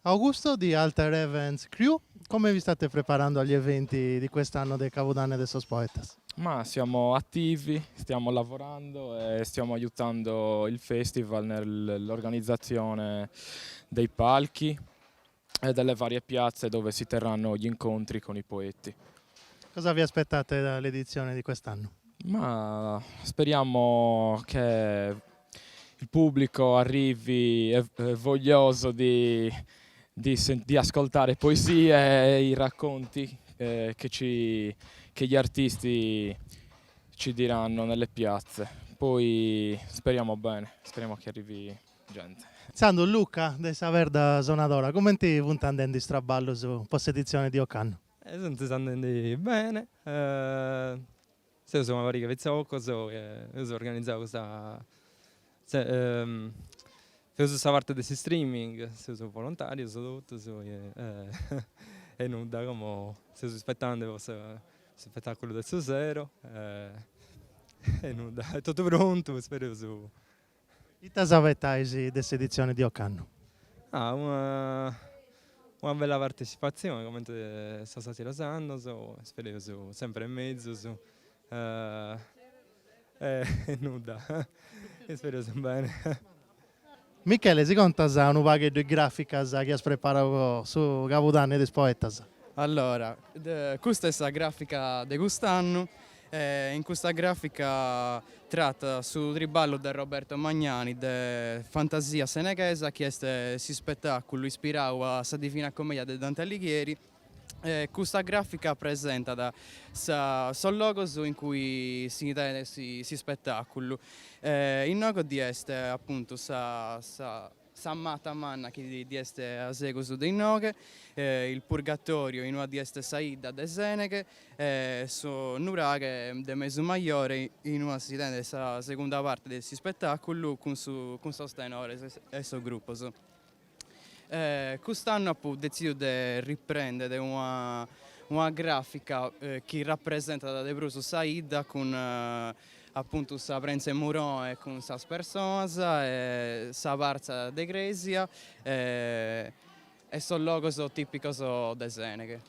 Augusto di Alter Events Crew, come vi state preparando agli eventi di quest'anno del Capodanno de Sos Poetas? Ma siamo attivi, stiamo lavorando e stiamo aiutando il festival nell'organizzazione dei palchi e delle varie piazze dove si terranno gli incontri con i poeti. Cosa vi aspettate dall'edizione di quest'anno? Ma speriamo che il pubblico arrivi voglioso di ascoltare poesie e i racconti che gli artisti ci diranno nelle piazze. Poi speriamo bene, speriamo che arrivi gente. Sando Luca de Saver da Zonadora, come ti puntando in straballo su post edizione di Ocanno? Sono andando bene. Se sono vari che vezzavo cosa, ho organizzato questa. Se questa parte del streaming, se sono volontario, sono tutto, e nulla, come se sto aspettando questo spettacolo del suo zero, e nulla, è tutto pronto, spero su. Ita savettaisi dessa edizione di Ocanno? Una bella partecipazione, come sto stati rosando, spero sempre in mezzo, e nulla, e spero bene. Michele, si conta un paio di grafiche che hai preparato su Capodanno de Poetas? Allora, questa è la grafica di quest'anno. In questa grafica tratta sul riballo di Roberto Magnani di Fantasia Seneghesa, che è si spettacolo ispirato alla Divina Commedia di Dante Alighieri. Questa grafica presenta son logos in cui si spettacolo. Il logo di este appunto sa mata manna che di este a seguito dei noghe, il purgatorio in una di este saida de Seneghe, so nuraghe de Mesu Maiore in una si tende sa seconda parte del spettacolo con sostenore e so gruppo. Quest'anno ho deciso di riprendere una grafica che rappresenta da De Bruso Saida con appunto sa prensa Muron e con sa persone, sa varza de Gresia e sono logos tipicos de Seneghe.